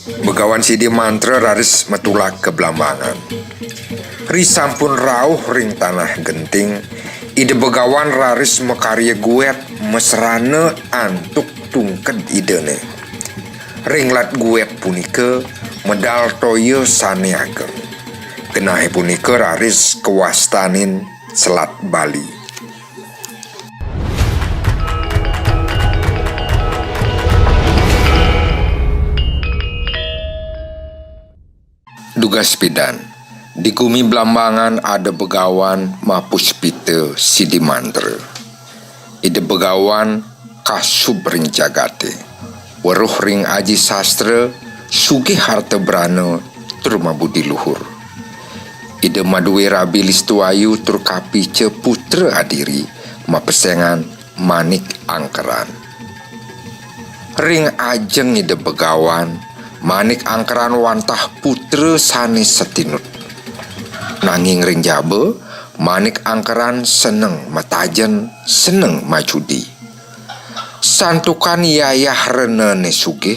Begawan Sidi Mantra raris metulak ke Blambangan. Ri sampun rauh ring tanah genting. Ide begawan raris mekarya guet mesrane antuk tungked idene. Ringlat guet punike medal toyo sane ageng. Genahe punike raris kewastanin Selat Bali. Dugas pidan. Di Gumi Blambangan ada begawan Mapuspite Sidi Mantra. Ide begawan kasub ring jagate. Weruh ring aji sastra sugih harta brana tur mabudi luhur. Ide maduwe rabi listuayu tur kapice putra adiri mapesengan Manik Angkeran. Ring ajeng ide begawan Manik Angkeran wantah putra sanes setinut. Nanging ring jabe Manik Angkeran seneng matajen seneng majudi. Santukan yayah renene sugih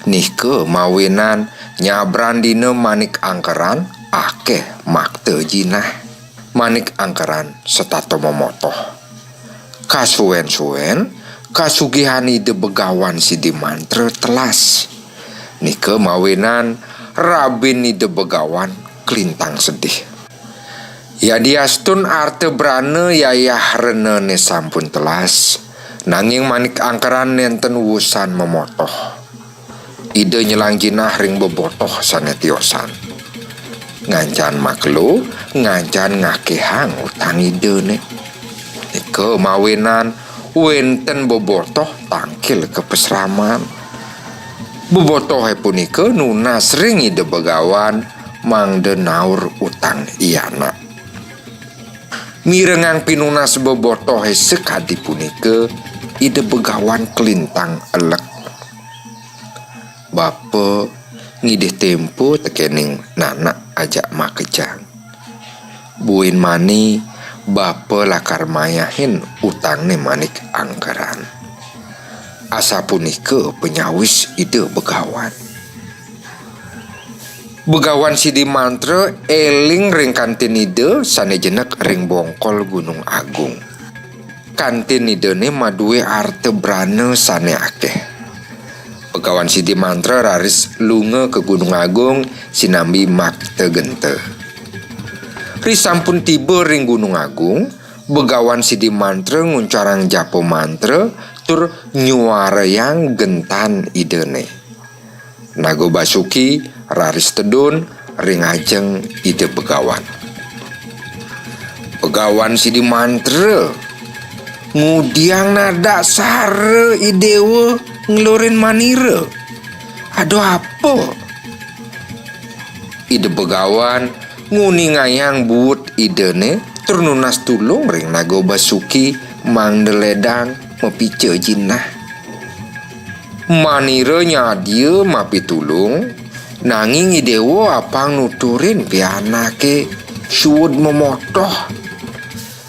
nike mawinan nyabran dina Manik Angkeran akeh makte jinah. Manik Angkeran setato momotoh. Kasuwen-suwen kasugihan ide begawan Sidi Mantra telas. Nike mawinan rabin ide begawan kelintang sedih. Ya diastun arte brane yayah renene sampun telas. Nanging Manik Angkeran nenten wusan memotoh. Ide nyelang jinah ring bebotoh sanetiosan. Ngancan maklu, ngancan ngakehang utang idene. Ike mawinan wenten bebotoh tangkil ke pesraman. Bebotoh punike nunas ring ide begawan mangde naur utang iana. Mirengang pinunas bebotoh sekadi punike ide begawan kelintang elek. Bapa ngidih tempo tekening nanak ajak makejang. Buin mani bapa lakar mayahin utangne Manik Angkeran. Asa punike penyawis ide begawan. Begawan Sidi Mantra eling ring kantin ide sanejenek ring bongkol Gunung Agung. Kantin idene maduwe arte brana sane akeh. Begawan Sidi Mantra raris lunga ke Gunung Agung sinambi makte gente. Ri sampun tiba ring Gunung Agung, Begawan Sidi Mantra nguncarang japo mantra tur nyuarayang gentan idene. Nago Basuki raris tedun ring ajeng ide begawan. Begawan Sidi Mantra ngudiang nada sare idewe ngelurin manira. Aduh apa? Ide begawan nguningayang buut idene ternunas tulung ring Nago Basuki mangdeledang mepice jinah. Manira nyadia mapi tulung nanging idewo apang nuturin pianake suwud memotoh.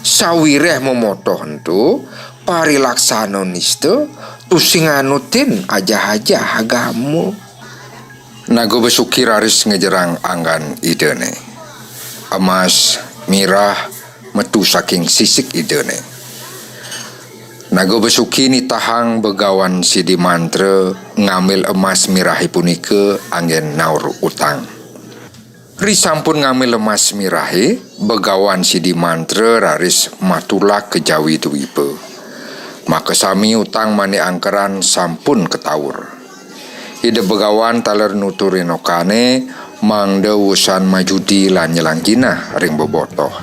Sawireh memotoh entu parilaksana nista tusing anutin aja-aja agamu. Nago Basuki raris ngejerang anggan idene. Emas mirah metu saking sisik idene. Nago Basuki nitahang Begawan Sidi Mantra ngambil emas mirahi punike anggen naur utang. Ri sampun ngambil emas mirahi, Begawan Sidi Mantra raris matulak ke Jawi Dwipe. Maka sami utang Manik Angkeran sampun ketaur. Ide begawan taler nuturin okane mangde wusan majudi lan nyelang jinah ring bobotoh.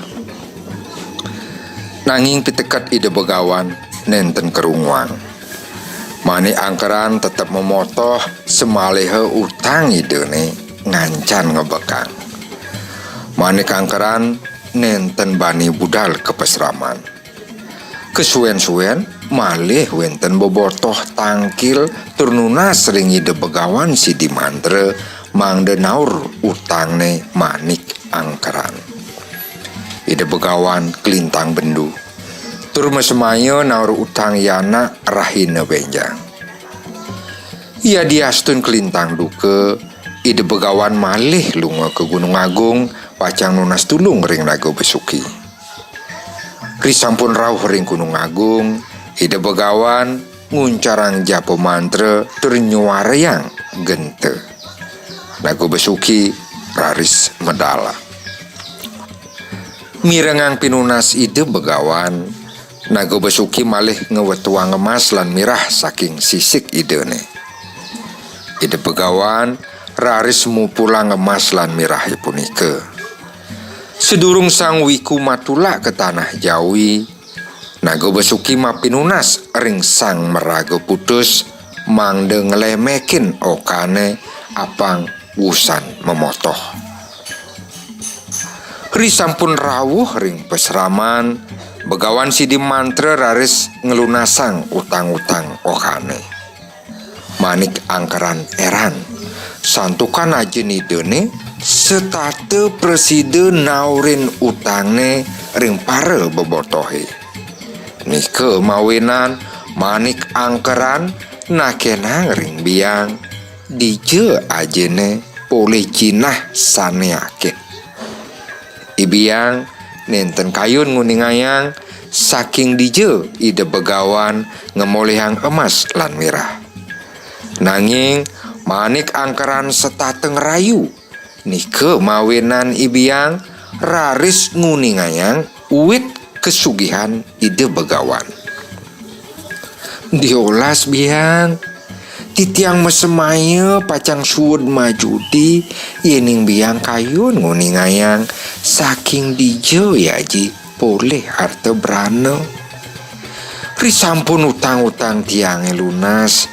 Nanging pitekat ide begawan nenten kerunguang. Manik Angkeran tetap memotoh semalehe utang idene ngancan ngebekang. Manik Angkeran nenten bani budal ke pesraman. Kesuwen-suwen malih wenten bobotoh tangkil turnuna sering ide Begawan Sidi Mantra mangde naur utangne Manik Angkeran. Ide Begawan kelintang bendu tur mesemaya naur utang yana rahina benjang. Ia diastun kelintang duke, ide begawan malih lunga ke Gunung Agung, pacang nunas tulung ring Naga Basuki. Risampun rauh ring Gunung Agung, ide begawan nguncarang japo mantra ternyuarayang gente. Naga Basuki raris medala. Mirengang pinunas ide begawan, Naga Basuki malih ngewetuang emas lan mirah saking sisik idene. Ide begawan raris mupulang emas lan mirah punika. Sedurung sang wiku matula ke tanah Jawi, Naga Basuki mapinunas ring sang meraga putus mangde ngelemekin okane apang wusan memotoh. Risampun rawuh ring peseraman, begawan sidi mantra raris ngelunasang utang-utang okane. Manik angkeran eran, santukan aja nidene setate presiden naurin utangne ring pare bebotohe. Nike mawinan manik angkeran nakenang ring biang dije ajene boleh jinah saneake. Ibiang nenten kayun nguningayang saking dije ide begawan ngemolehang emas lan mirah. Nanging manik angkeran setateng rayu, nike mawinan ibiang raris nguningayang uwit kesugihan ide begawan. Diolas biang, titiang mesemaya pacang suud majudi, yening biang kayun nguningayang saking dijo yaji boleh harta berana. Risampun utang-utang tiange lunas,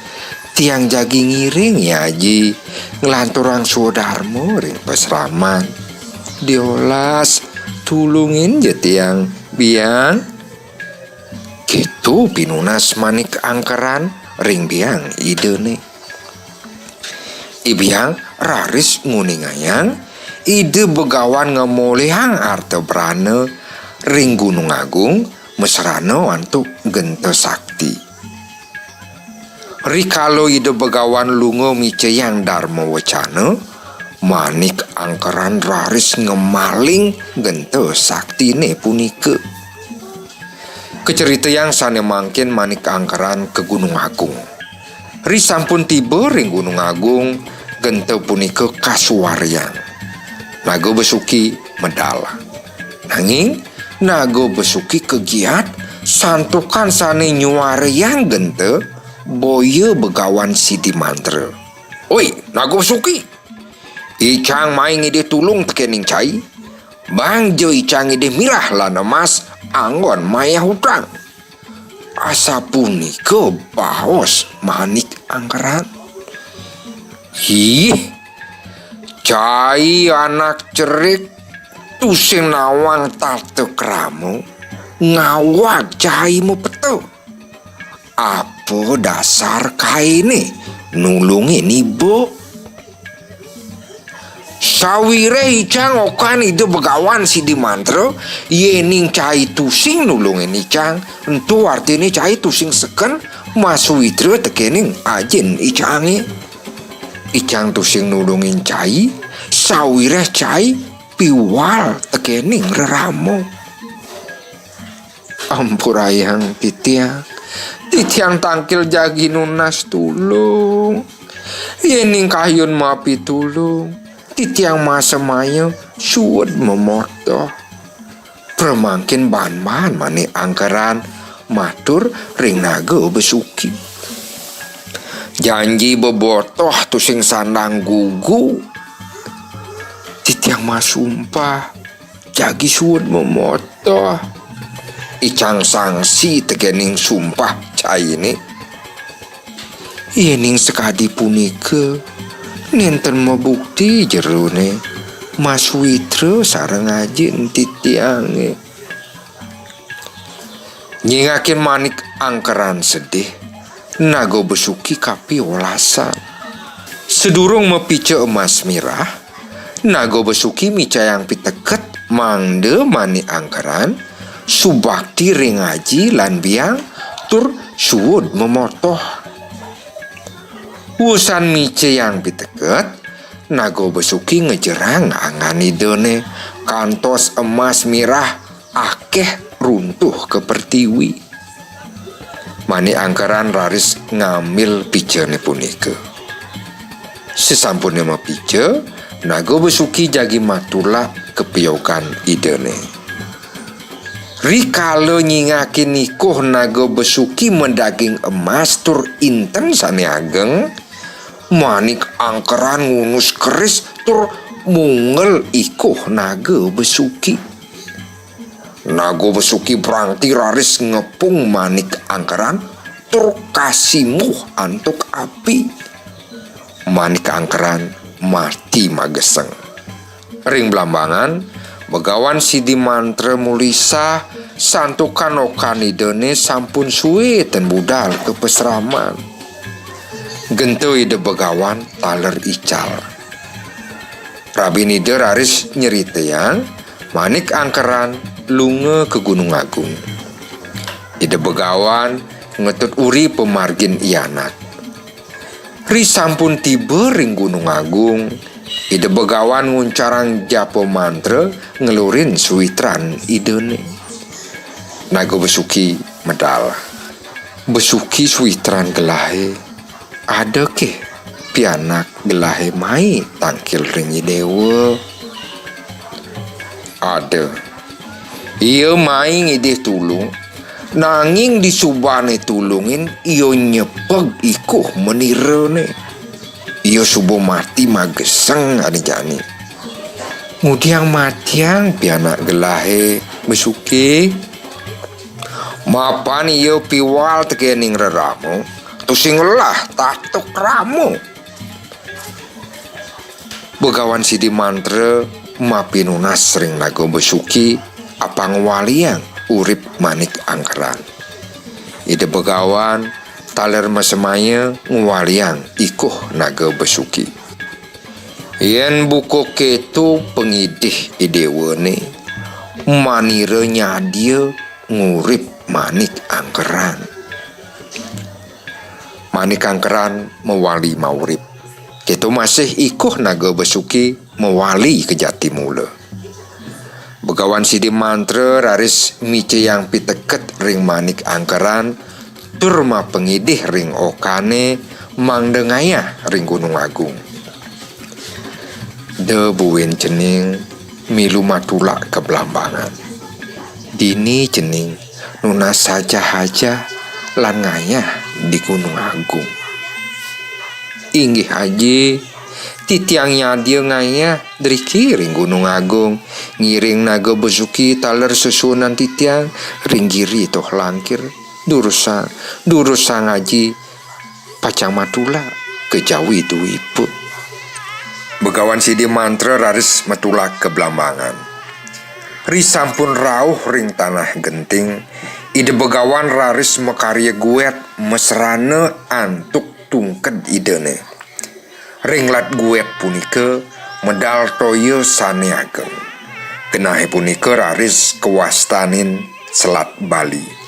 tiang jagi ngiring yaji ngelanturang sudarmo ring peseraman. Diolas tulungin je tiang biang. Gitu pinunas manik angkeran ring biang idene. Ibiang raris nguningayang ide begawan ngemolehang arte brane ring Gunung Agung mesrana wantu gente sakti. Rikalo ide begawan lunga miceyang dharma wacana, manik angkeran raris ngemaling gente saktine punike. Kecerita yang sane mangkin manik angkeran ke Gunung Agung. Risampun tiba ring Gunung Agung, gente punike kasuwaryang. Naga Basuki medala. Nanging Naga Basuki kegiat santukan sane nyuwaryang gente boya begawan sidi mantra. Oi, Naga Basuki, icang main ide tulung tekening cai, bang jo icang ide mirah lan emas anggon maya hutang. Asapuni ke baos manik angkeran. Ih, cai anak cerik tusing nawang tarte kramu ngawak caimu peto. Apa dasar kaine nulungin ibu? Sawire icang okan ide begawan sidi mantra, yening cai tusing nulungin icang, entu artine cai tusing seken masuitra tekening ajen icange. Icang tusing nulungin cai, sawire cai piwal tekening reramo. Ampurayang titiang tangkil jagi nunas tulung, yening kayun mapi tulung, titiang masemaya suud memoto. Permangkin bahan-bahan mani angkeran matur ring Naga Basuki. Janji bebotoh tusing sandang gugu, titiang masumpah jagi suud memoto. Icang sangsi tegening sumpah cai ini. Yening sekadi punike nenten mebukti jerone Mas Witra sareng ajin titiange. Nyingakin manik angkeran sedih, Naga Basuki kapi olasan. Sedurung mepice emas mirah, Naga Basuki micayang piteket mangde mani angkeran subakti ring ngaji lan biang tur suwud memotoh. Wusan mice yang piteket, Nago Besuki ngejerang angan idene kantos emas mirah akeh runtuh ke pertiwi. Mani angkeran raris ngambil picene punika. Sesampune mapice, Nago Besuki jagi matula kepiyokan idene. Rikala nyingakin nikuh Nago Besuki mendaging emas tur inten sane ageng, manik angkeran ngunus keris tur mungel ikuh Nago Besuki. Nago Besuki berangti raris ngepung manik angkeran tur kasimuh antuk api. Manik angkeran mati mageseng. Ring belambangan Begawan Sidi Mantra Mulisa santukan okanidene sampun suwe ten budal ke peseraman. Gento ide begawan taler ical. Rabinide raris nyeritean manik angkeran lunge ke Gunung Agung. Ide begawan ngetut uri pemargin ianat. Ri sampun tiba ring Gunung Agung. Ide begawan nguncarang japo mantra ngelurin suwitran idene. Nago Besuki medal. Besuki suwitran gelahe. Ada ke pianak gelahe mai tangkil ring idewa. Ada. Ia mai ngidih tulung. Nanging disubane tulungin iyo nyepeg ikuh menirene. Iyo subuh mati mageseng adijani. Mudiang matiang pianak gelahe Besuki. Mapan iyo piwal tekening reramu. Tusing lelah taktuk ramu. Begawan Sidi Mantra mapinunas ring Nago Besuki apang waliang urip manik angkeran. Ide begawan taler masemaya ngwaliang ikuh Nago Besuki. Yen buko ketu pengidih idewene manire nyadia ngurip manik angkeran. Manik angkeran mewali maurip. Ketu masih ikuh Nago Besuki mewali ke Jatimula. Begawan Sidi Mantra raris mice yang piteket ring manik angkeran turma pengidih ring okane mangdengaya ring Gunung Agung. Debuin cening milu matula ke Belambangan. Dini cening nuna saja haja lan ngayah di Gunung Agung. Inggih haji titiangnya dia ngayah dari kiring Gunung Agung ngiring Nago Besuki taler susunan titiang ringgiri toh langkir durusa ngaji pacang matula kejawi tu iput. Begawan Sidi Mantra raris matula ke Belambangan. Ri sampun rauh ring tanah genting. Ide begawan raris mekarya guet mesrane antuk tungked idene. Ringlat guet punike medal toyo sane ageng. Genahe punike raris kewastanin Selat Bali.